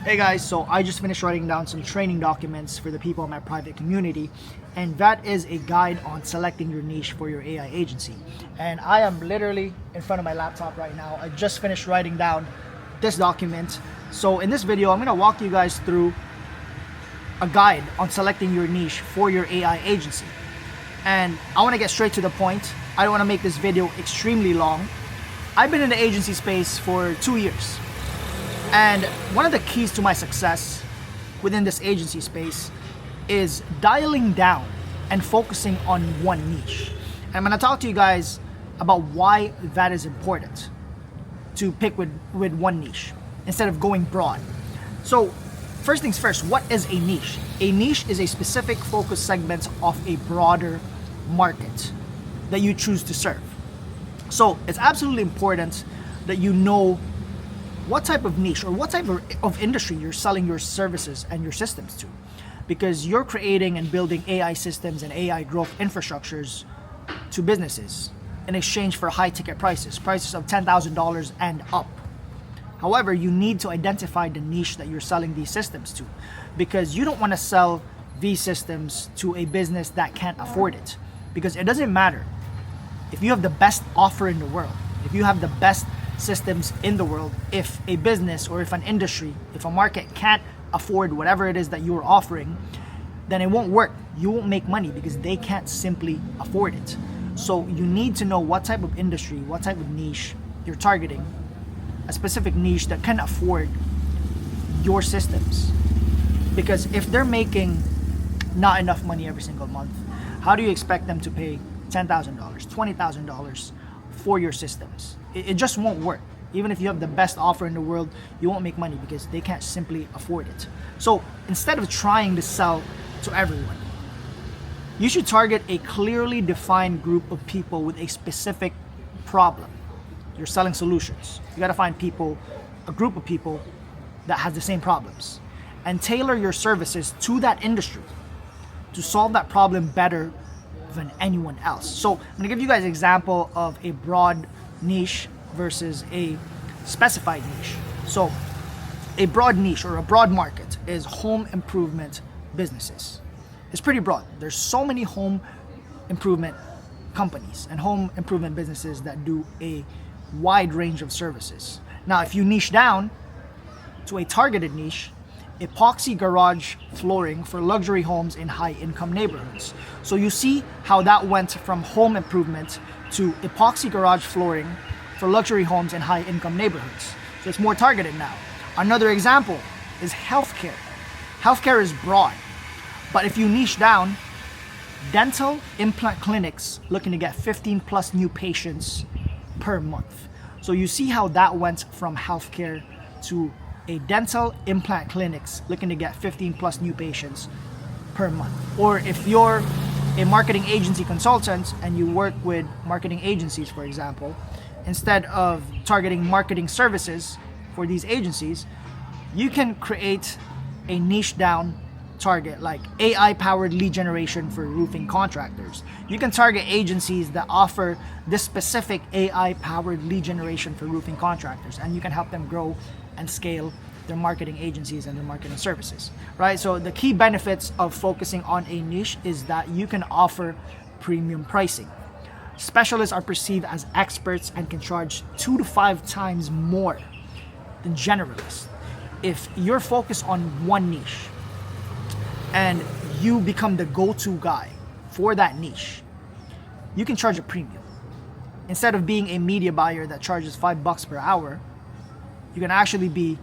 Hey guys, so I just finished writing down some training documents for the people in my private community, and that is a guide on selecting your niche for your AI agency. And I am literally in front of my laptop right now. I just finished writing down this document. So in this video, I'm gonna walk you guys through a guide on selecting your niche for your AI agency. And I wanna get straight to the point. I don't wanna make this video extremely long. I've been in the agency space for 2 years. And one of the keys to my success within this agency space is dialing down and focusing on one niche. And I'm gonna talk to you guys about why that is important to pick with one niche instead of going broad. So first things first, what is a niche? A niche is a specific focus segment of a broader market that you choose to serve. So it's absolutely important that you know what type of niche or what type of industry you're selling your services and your systems to, because you're creating and building AI systems and AI growth infrastructures to businesses in exchange for high ticket prices of $10,000 and up. However, you need to identify the niche that you're selling these systems to, because you don't want to sell these systems to a business that can't afford it, because it doesn't matter if you have the best offer in the world, if you have the best systems in the world, if a business or if an industry, if a market can't afford whatever it is that you're offering, then it won't work. You won't make money because they can't simply afford it. So you need to know what type of industry, what type of niche you're targeting, a specific niche that can afford your systems. Because if they're making not enough money every single month, how do you expect them to pay $10,000, $20,000 for your systems? It just won't work. Even if you have the best offer in the world, you won't make money because they can't simply afford it. So instead of trying to sell to everyone, you should target a clearly defined group of people with a specific problem. You're selling solutions. You gotta find people, a group of people that has the same problems, and tailor your services to that industry to solve that problem better than anyone else. So I'm gonna give you guys an example of a broad niche versus a specified niche. So a broad niche or a broad market is home improvement businesses. It's pretty broad. There's so many home improvement companies and home improvement businesses that do a wide range of services. Now, if you niche down to a targeted niche, epoxy garage flooring for luxury homes in high-income neighborhoods. So you see how that went from home improvement to epoxy garage flooring for luxury homes in high-income neighborhoods. So it's more targeted now. Another example is healthcare. Healthcare is broad, but if you niche down, dental implant clinics looking to get 15 plus new patients per month. So you see how that went from healthcare to a dental implant clinics looking to get 15 plus new patients per month. Or if you're a marketing agency consultant and you work with marketing agencies, for example, instead of targeting marketing services for these agencies, you can create a niche down target like AI powered lead generation for roofing contractors. You can target agencies that offer this specific AI powered lead generation for roofing contractors, and you can help them grow and scale their marketing agencies and their marketing services, right? So the key benefits of focusing on a niche is that you can offer premium pricing. Specialists are perceived as experts and can charge 2 to 5 times more than generalists. If you're focused on one niche and you become the go-to guy for that niche, you can charge a premium. Instead of being a media buyer that charges $5 per hour, you can actually be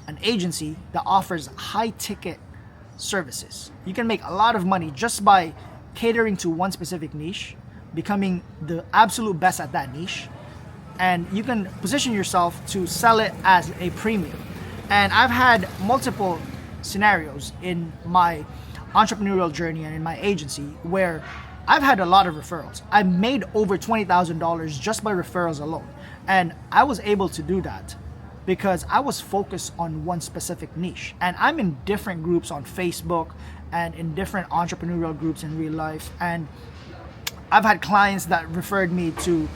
an agency that offers high ticket services. You can make a lot of money just by catering to one specific niche, becoming the absolute best at that niche, and you can position yourself to sell it as a premium. And I've had multiple scenarios in my entrepreneurial journey and in my agency where I've had a lot of referrals. I made over $20,000 just by referrals alone. And I was able to do that because I was focused on one specific niche. And I'm in different groups on Facebook and in different entrepreneurial groups in real life. And I've had clients that referred me to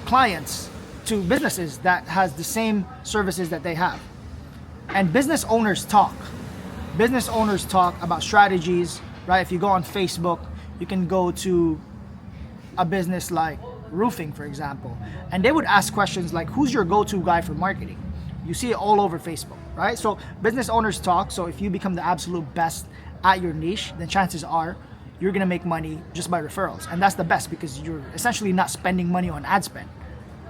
clients, to businesses that has the same services that they have. And business owners talk. Business owners talk about strategies, right? If you go on Facebook, you can go to a business like roofing, for example, and they would ask questions like, who's your go-to guy for marketing? You see it all over Facebook, right? So business owners talk. So if you become the absolute best at your niche, then chances are you're gonna make money just by referrals. And that's the best, because you're essentially not spending money on ad spend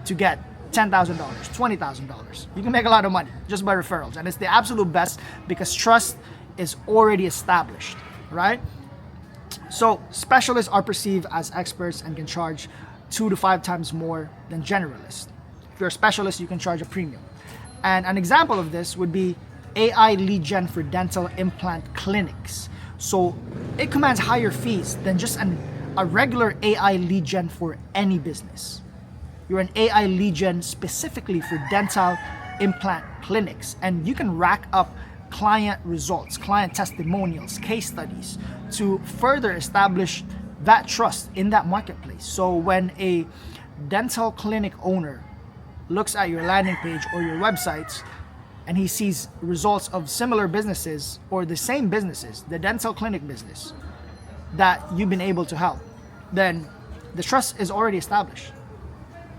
to get $10,000, $20,000. You can make a lot of money just by referrals. And it's the absolute best because trust is already established, right? So specialists are perceived as experts and can charge 2 to 5 times more than generalists. If you're a specialist, you can charge a premium. And an example of this would be AI lead gen for dental implant clinics. So it commands higher fees than just a regular AI lead gen for any business. You're an AI lead gen specifically for dental implant clinics, and you can rack up client results, client testimonials, case studies to further establish that trust in that marketplace. So when a dental clinic owner looks at your landing page or your websites and he sees results of similar businesses or the same businesses, the dental clinic business that you've been able to help, then the trust is already established.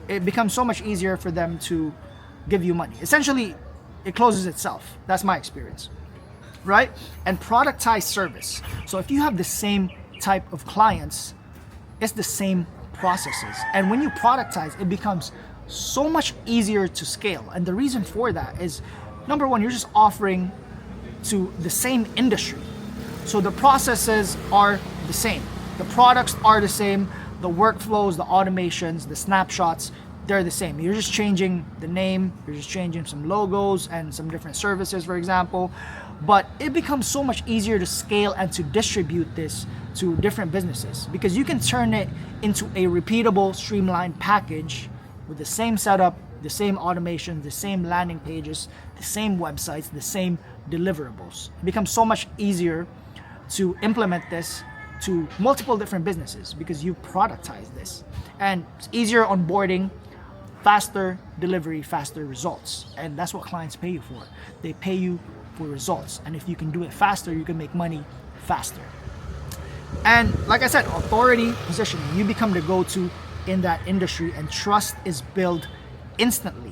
It becomes so much easier for them to give you money. Essentially, it closes itself. That's my experience, right? And productized service. So if you have the same type of clients, it's the same processes. And when you productize, it becomes so much easier to scale. And the reason for that is, number one, you're just offering to the same industry. So the processes are the same. The products are the same. The workflows, the automations, the snapshots, they're the same. You're just changing the name, you're just changing some logos and some different services, for example. But it becomes so much easier to scale and to distribute this to different businesses, because you can turn it into a repeatable, streamlined package with the same setup, the same automation, the same landing pages, the same websites, the same deliverables. It becomes so much easier to implement this to multiple different businesses because you productize this. And it's easier onboarding, faster delivery, faster results. And that's what clients pay you for. They pay you for results. And if you can do it faster, you can make money faster. And like I said, authority positioning, you become the go-to in that industry, and trust is built instantly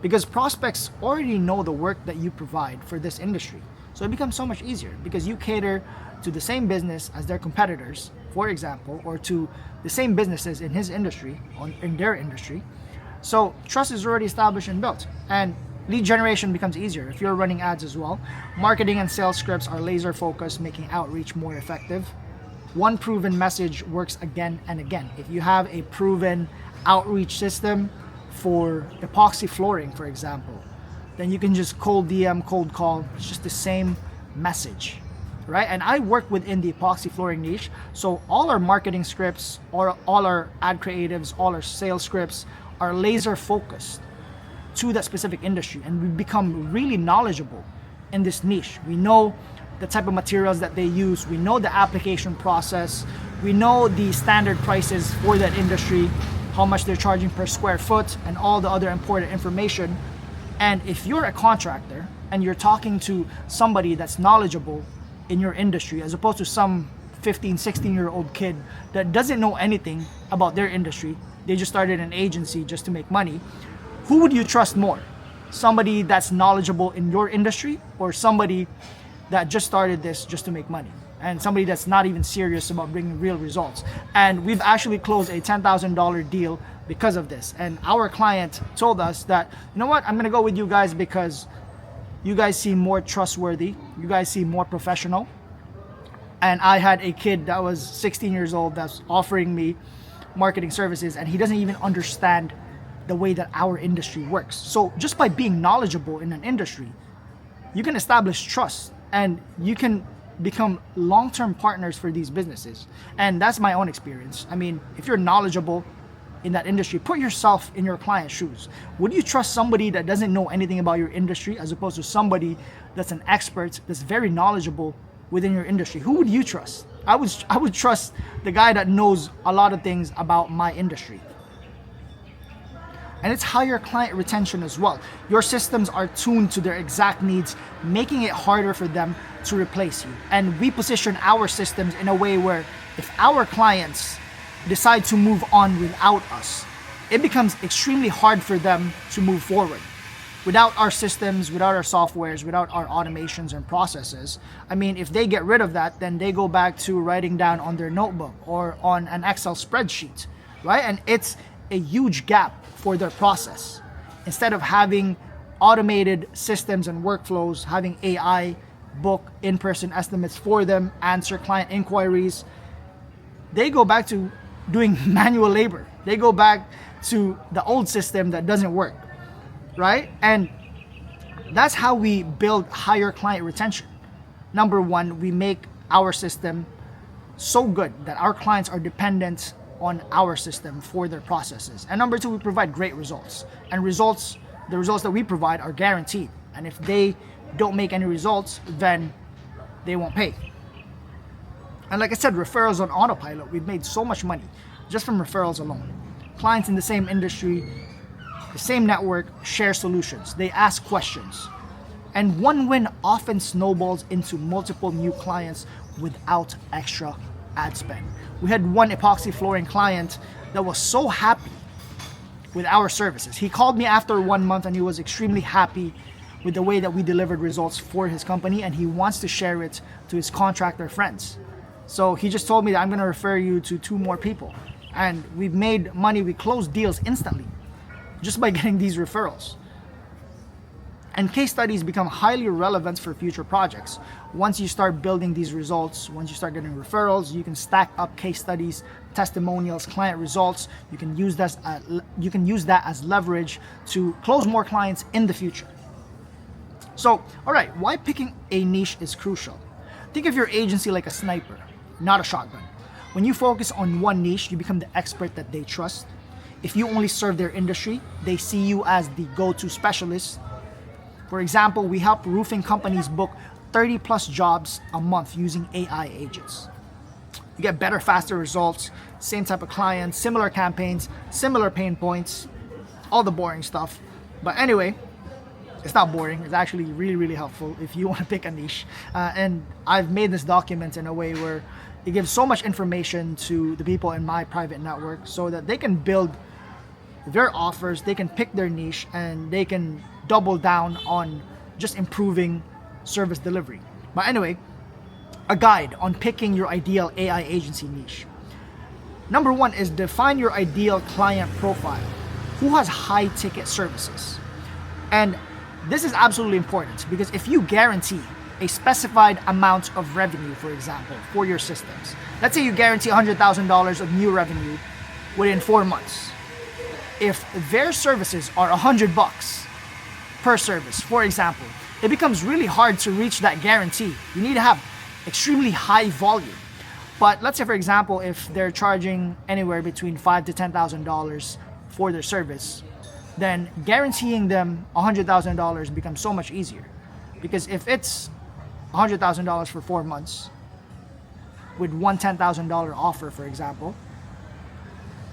because prospects already know the work that you provide for this industry. So it becomes so much easier because you cater to the same business as their competitors, for example, or to the same businesses in his industry, in their industry. So trust is already established and built, and lead generation becomes easier if you're running ads as well. Marketing and sales scripts are laser focused, making outreach more effective. One proven message works again and again. If you have a proven outreach system for epoxy flooring, for example, then you can just cold DM, cold call. It's just the same message, right? And I work within the epoxy flooring niche. So all our marketing scripts, or all our ad creatives, all our sales scripts are laser focused to that specific industry. And we become really knowledgeable in this niche. We know the type of materials that they use. We know the application process. We know the standard prices for that industry, how much they're charging per square foot, and all the other important information. And if you're a contractor and you're talking to somebody that's knowledgeable in your industry, as opposed to some 15, 16-year-old kid that doesn't know anything about their industry, they just started an agency just to make money, who would you trust more? Somebody that's knowledgeable in your industry, or somebody that just started this just to make money, and somebody that's not even serious about bringing real results? And we've actually closed a $10,000 deal because of this. And our client told us that, you know what, I'm gonna go with you guys because you guys seem more trustworthy, you guys seem more professional. And I had a kid that was 16 years old that's offering me marketing services, and he doesn't even understand the way that our industry works. So just by being knowledgeable in an industry, you can establish trust and you can become long-term partners for these businesses. And that's my own experience. I mean, if you're knowledgeable in that industry, put yourself in your client's shoes. Would you trust somebody that doesn't know anything about your industry as opposed to somebody that's an expert, that's very knowledgeable within your industry? Who would you trust? I would trust the guy that knows a lot of things about my industry. And it's higher client retention as well. Your systems are tuned to their exact needs, making it harder for them to replace you. And we position our systems in a way where if our clients decide to move on without us, it becomes extremely hard for them to move forward. Without our systems, without our softwares, without our automations and processes, I mean, if they get rid of that, then they go back to writing down on their notebook or on an Excel spreadsheet, right? And it's a huge gap for their process. Instead of having automated systems and workflows, having AI book in-person estimates for them, answer client inquiries, they go back to doing manual labor. They go back to the old system that doesn't work, right? And that's how we build higher client retention. Number one, we make our system so good that our clients are dependent on our system for their processes. And number two, we provide great results. And the results that we provide are guaranteed. And if they don't make any results, then they won't pay. And like I said, referrals on autopilot. We've made so much money just from referrals alone. Clients in the same industry, the same network, share solutions. They ask questions. And one win often snowballs into multiple new clients without extra ad spend. We had one epoxy flooring client that was so happy with our services. He called me after 1 month and he was extremely happy with the way that we delivered results for his company, and he wants to share it to his contractor friends. So he just told me that I'm going to refer you to 2 more people. And we've made money. We closed deals instantly just by getting these referrals. And case studies become highly relevant for future projects. Once you start building these results, once you start getting referrals, you can stack up case studies, testimonials, client results. You can use that as leverage to close more clients in the future. So, all right, why picking a niche is crucial. Think of your agency like a sniper, not a shotgun. When you focus on one niche, you become the expert that they trust. If you only serve their industry, they see you as the go-to specialist. For example, we help roofing companies book 30 plus jobs a month using AI agents. You get better, faster results, same type of clients, similar campaigns, similar pain points, all the boring stuff. But anyway, it's not boring. It's actually really, really helpful if you want to pick a niche. And I've made this document in a way where it gives so much information to the people in my private network so that they can build their offers, they can pick their niche, and they can double down on just improving service delivery. But anyway, a guide on picking your ideal AI agency niche. Number one is define your ideal client profile. Who has high ticket services? And this is absolutely important because if you guarantee a specified amount of revenue, for example, for your systems, let's say you guarantee $100,000 of new revenue within 4 months. If their services are $100 per service, for example, it becomes really hard to reach that guarantee. You need to have extremely high volume. But let's say, for example, if they're charging anywhere between $5,000 to $10,000 for their service, then guaranteeing them $100,000 becomes so much easier. Because if it's $100,000 for 4 months with one $10,000 offer, for example,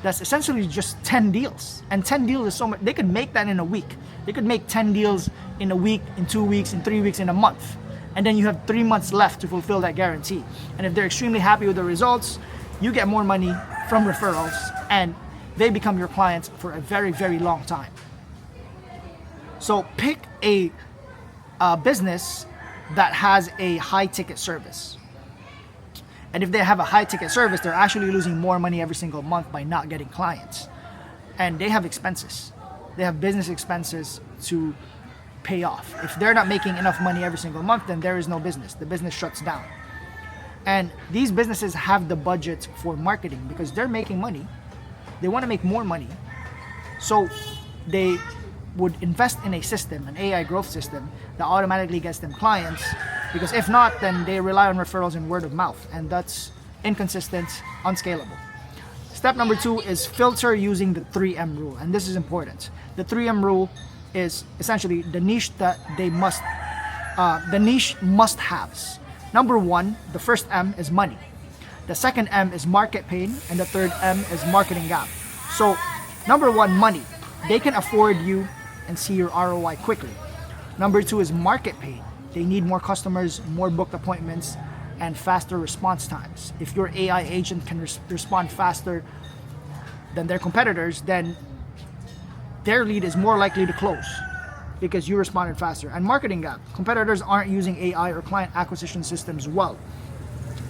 that's essentially just 10 deals. And 10 deals is so much. They could make that in a week. They could make 10 deals in a week, in 2 weeks, in 3 weeks, in a month. And then you have 3 months left to fulfill that guarantee. And if they're extremely happy with the results, you get more money from referrals and they become your clients for a very, very long time. So pick a business that has a high ticket service. And if they have a high ticket service, they're actually losing more money every single month by not getting clients. And they have expenses. They have business expenses to pay off. If they're not making enough money every single month, then there is no business. The business shuts down. And these businesses have the budget for marketing because they're making money. They want to make more money. So they would invest in a system, an AI growth system that automatically gets them clients, because if not, then they rely on referrals and word of mouth, and that's inconsistent, unscalable. Step number 2 is filter using the 3M rule, and this is important. The 3M rule is essentially the niche that the niche must-haves. Number 1, the first M is money. The second M is market pain, and the third M is marketing gap. So number 1, money. they can afford you and see your ROI quickly. Number 2 is market paid. They need more customers, more booked appointments, and faster response times. If your AI agent can respond faster than their competitors, then their lead is more likely to close because you responded faster. And marketing gap. Competitors aren't using AI or client acquisition systems well.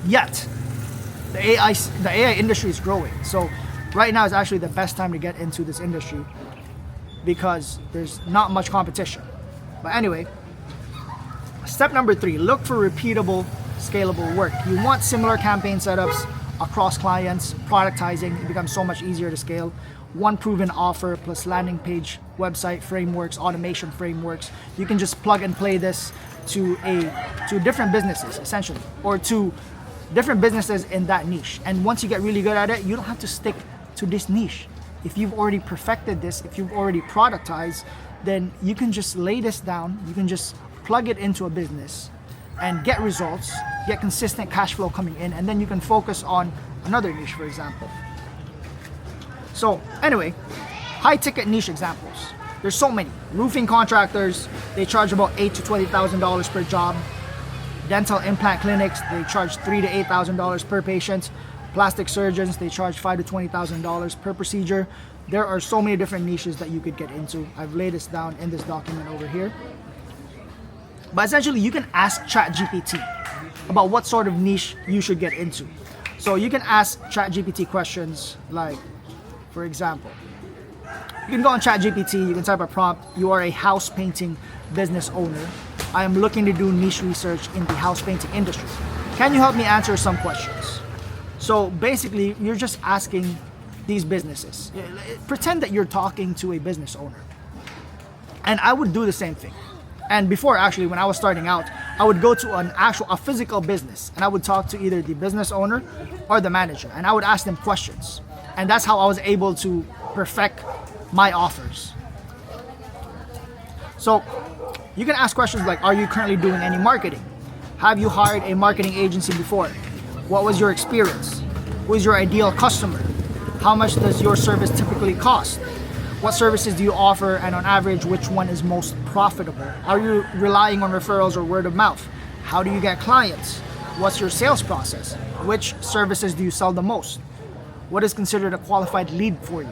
Yet, the AI industry is growing. So right now is actually the best time to get into this industry because there's not much competition. But anyway, step number 3, look for repeatable, scalable work. You want similar campaign setups across clients, productizing. It becomes so much easier to scale. One proven offer plus landing page, website frameworks, automation frameworks. You can just plug and play this to different businesses essentially, or to different businesses in that niche. And once you get really good at it, you don't have to stick to this niche. If you've already perfected this, if you've already productized, then you can just lay this down. You can just plug it into a business and get results, get consistent cash flow coming in, and then you can focus on another niche, for example. So anyway, high ticket niche examples. There's so many. Roofing contractors, they charge about $8,000 to $20,000 per job. Dental implant clinics, they charge $3,000 to $8,000 per patient. Plastic surgeons, they charge $5,000 to $20,000 per procedure. There are so many different niches that you could get into. I've laid this down in this document over here. But essentially, you can ask ChatGPT about what sort of niche you should get into. So you can ask ChatGPT questions like, for example, you can go on ChatGPT, you can type a prompt, you are a house painting business owner. I am looking to do niche research in the house painting industry. Can you help me answer some questions? So basically, you're just asking these businesses. Pretend that you're talking to a business owner. And I would do the same thing. And before, actually, when I was starting out, I would go to a physical business and I would talk to either the business owner or the manager, and I would ask them questions. And that's how I was able to perfect my offers. So you can ask questions like, are you currently doing any marketing? Have you hired a marketing agency before? What was your experience? Who is your ideal customer? How much does your service typically cost? What services do you offer, and on average, which one is most profitable? Are you relying on referrals or word of mouth? How do you get clients? What's your sales process? Which services do you sell the most? What is considered a qualified lead for you?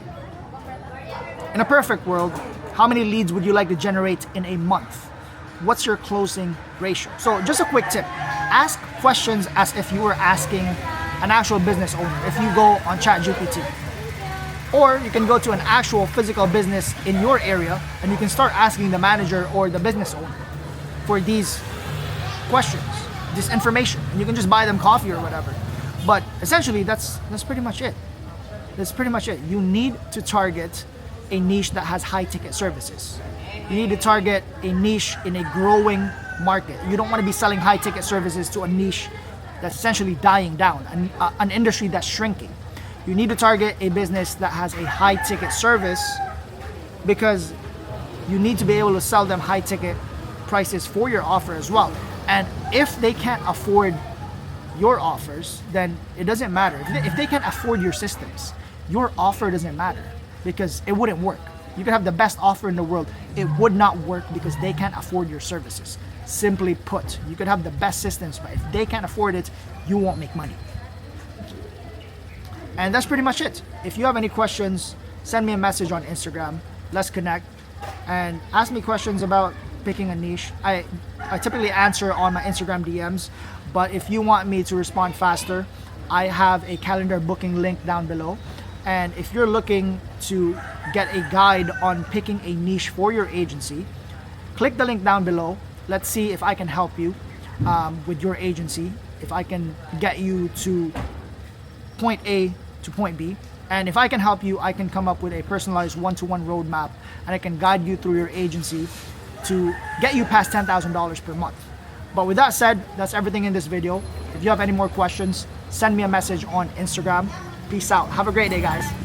In a perfect world, how many leads would you like to generate in a month? What's your closing ratio? So just a quick tip, ask questions as if you were asking an actual business owner if you go on ChatGPT. Or you can go to an actual physical business in your area and you can start asking the manager or the business owner for these questions, this information. And you can just buy them coffee or whatever. But essentially, that's pretty much it. That's pretty much it. You need to target a niche that has high ticket services. You need to target a niche in a growing market. You don't want to be selling high ticket services to a niche that's essentially dying down, an industry that's shrinking. You need to target a business that has a high ticket service because you need to be able to sell them high ticket prices for your offer as well. And if they can't afford your offers, then it doesn't matter. If they can't afford your systems, your offer doesn't matter because it wouldn't work. You could have the best offer in the world. It would not work because they can't afford your services. Simply put, you could have the best systems, but if they can't afford it, you won't make money. And that's pretty much it. If you have any questions, send me a message on Instagram. Let's connect and ask me questions about picking a niche. I typically answer on my Instagram DMs, but if you want me to respond faster, I have a calendar booking link down below. And if you're looking to get a guide on picking a niche for your agency, click the link down below. Let's see if I can help you with your agency, if I can get you to point A to point B. And if I can help you, I can come up with a personalized one-to-one roadmap and I can guide you through your agency to get you past $10,000 per month. But with that said, that's everything in this video. If you have any more questions, send me a message on Instagram. Peace out. Have a great day, guys.